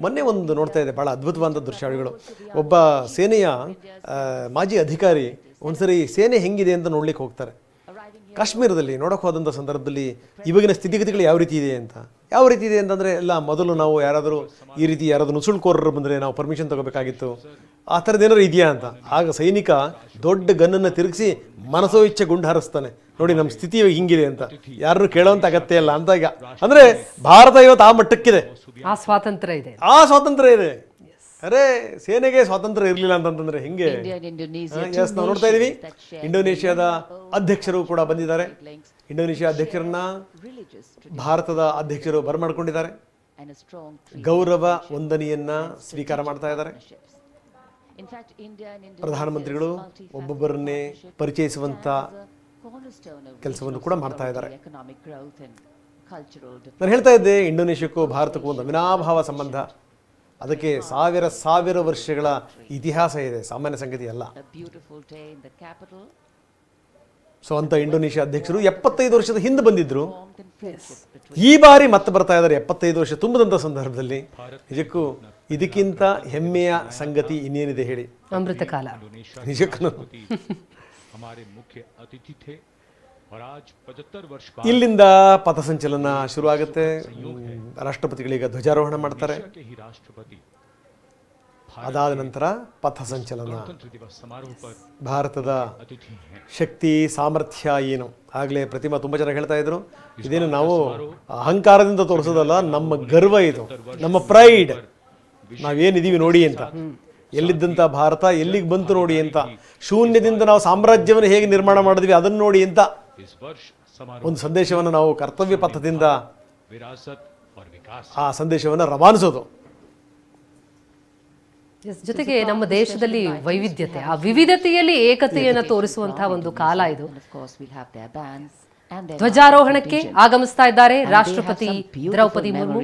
ಮೊನ್ನೆ ಒಂದು ನೋಡ್ತಾ ಇದೆ ಭಾಳ ಅದ್ಭುತವಾದ ದೃಶ್ಯಾವಳಿಗಳು. ಒಬ್ಬ ಸೇನೆಯ ಮಾಜಿ ಅಧಿಕಾರಿ ಒಂದ್ಸರಿ ಸೇನೆ ಹೆಂಗಿದೆ ಅಂತ ನೋಡ್ಲಿಕ್ಕೆ ಹೋಗ್ತಾರೆ. ಕಾಶ್ಮೀರದಲ್ಲಿ ನೋಡೋಕೆ ಹೋದಂಥ ಸಂದರ್ಭದಲ್ಲಿ ಇವಾಗಿನ ಸ್ಥಿತಿಗತಿಗಳು ಯಾವ ರೀತಿ ಇದೆ ಅಂತಂದರೆ ಎಲ್ಲ ಮೊದಲು ನಾವು ಯಾರಾದರೂ ಈ ರೀತಿ ಯಾರಾದರೂ ನುಸುಳುಕೋರರು ಬಂದರೆ ನಾವು ಪರ್ಮಿಷನ್ ತಗೋಬೇಕಾಗಿತ್ತು, ಆ ಥರದ್ದು ಏನಾರು ಇದೆಯಾ ಅಂತ. ಆಗ ಸೈನಿಕ ದೊಡ್ಡ ಗನ್ನನ್ನು ತಿರುಗಿಸಿ ಮನಸೋ ಇಚ್ಛೆ ಗುಂಡು ಹಾರಿಸ್ತಾನೆ, ನೋಡಿ ನಮ್ಮ ಸ್ಥಿತಿ ಹಿಂಗಿದೆ ಅಂತ, ಯಾರನ್ನು ಕೇಳೋವಂಥ ಅಗತ್ಯ ಇಲ್ಲ ಅಂತ. ಈಗ ಅಂದರೆ ಭಾರತ ಇವತ್ತು ಆ ಮಟ್ಟಕ್ಕಿದೆ, ಆ ಸ್ವಾತಂತ್ರ್ಯ ಇದೆ, ಅರೆ ಸೇನೆಗೆ ಸ್ವಾತಂತ್ರ್ಯ ಇರಲಿಲ್ಲ ಅಂತಂದ್ರೆ ಹಿಂಗೆ. ನಾವು ನೋಡ್ತಾ ಇದೀವಿ, ಇಂಡೋನೇಷ್ಯಾದ ಅಧ್ಯಕ್ಷರು ಕೂಡ ಬಂದಿದ್ದಾರೆ. ಇಂಡೋನೇಷ್ಯಾ ಅಧ್ಯಕ್ಷರನ್ನ ಭಾರತದ ಅಧ್ಯಕ್ಷರು ಬರಮಾಡ್ಕೊಂಡಿದ್ದಾರೆ, ಗೌರವ ವಂದನೆಯನ್ನ ಸ್ವೀಕಾರ ಮಾಡ್ತಾ ಇದ್ದಾರೆ. ಪ್ರಧಾನಮಂತ್ರಿಗಳು ಒಬ್ಬೊಬ್ಬರನ್ನೇ ಪರಿಚಯಿಸುವಂತ ಕೆಲಸವನ್ನು ಕೂಡ ಮಾಡ್ತಾ ಇದ್ದಾರೆ. ನಾನು ಹೇಳ್ತಾ ಇದ್ದೆ, ಇಂಡೋನೇಷ್ಯಾಕ್ಕೂ ಭಾರತಕ್ಕೂ ಒಂದು ಅವಿನಾಭಾವ ಸಂಬಂಧ, ಅದಕ್ಕೆ ಸಾವಿರ ವರ್ಷಗಳ ಇತಿಹಾಸ ಇದೆ, ಸಾಮಾನ್ಯ ಸಂಗತಿ ಅಲ್ಲ. ಸೊ ಅಂತ ಇಂಡೋನೇಷ್ಯಾ ಅಧ್ಯಕ್ಷರು 75 ವರ್ಷದ ಹಿಂದೆ ಬಂದಿದ್ರು, ಈ ಬಾರಿ ಮತ್ತೆ ಬರ್ತಾ ಇದ್ದಾರೆ 75 ವರ್ಷ ತುಂಬದಂತ ಸಂದರ್ಭದಲ್ಲಿ. ನಿಜಕ್ಕೂ ಇದಕ್ಕಿಂತ ಹೆಮ್ಮೆಯ ಸಂಗತಿ ಇನ್ನೇನಿದೆ ಹೇಳಿ? ಅಮೃತ ಕಾಲ. ನಿಜಕ್ಕೂ ಇಲ್ಲಿಂದ ಪಥಸಂಚಲನ ಶುರುವಾಗುತ್ತೆ. ರಾಷ್ಟ್ರಪತಿಗಳೀಗ ಧ್ವಜಾರೋಹಣ ಮಾಡ್ತಾರೆ, ಅದಾದ ನಂತರ ಪಥಸಂಚಲನ. ಭಾರತದ ಶಕ್ತಿ ಸಾಮರ್ಥ್ಯ ಏನು, ಆಗಲೇ ಪ್ರತಿಮಾ ತುಂಬ ಜನ ಹೇಳ್ತಾ ಇದ್ರು, ಇದೇನು ನಾವು ಅಹಂಕಾರದಿಂದ ತೋರಿಸೋದಲ್ಲ, ನಮ್ಮ ಗರ್ವ ಇದು, ನಮ್ಮ ಪ್ರೈಡ್, ನಾವೇನಿದೀವಿ ನೋಡಿ ಅಂತ. ಎಲ್ಲಿದ್ದಂಥ ಭಾರತ ಎಲ್ಲಿಗೆ ಬಂತು ನೋಡಿ ಅಂತ, ಶೂನ್ಯದಿಂದ ನಾವು ಸಾಮ್ರಾಜ್ಯವನ್ನು ಹೇಗೆ ನಿರ್ಮಾಣ ಮಾಡಿದ್ವಿ ಅದನ್ನು ನೋಡಿ ಅಂತ ಒಂದು ಸಂದೇಶವನ್ನು ನಾವು ಕರ್ತವ್ಯ ಪಥದಿಂದ ಆ ಸಂದೇಶವನ್ನು ರವಾನಿಸೋದು. ಜೊತೆಗೆ ನಮ್ಮ ದೇಶದಲ್ಲಿ ವೈವಿಧ್ಯತೆ, ಆ ವಿವಿಧತೆಯಲ್ಲಿ ಏಕತೆಯನ್ನು ತೋರಿಸುವಂತಹ ಒಂದು ಕಾಲ ಇದು. ಧ್ವಜಾರೋಹಣಕ್ಕೆ ಆಗಮಿಸ್ತಾ ಇದ್ದಾರೆ ರಾಷ್ಟ್ರಪತಿ ದ್ರೌಪದಿ ಮುರ್ಮು.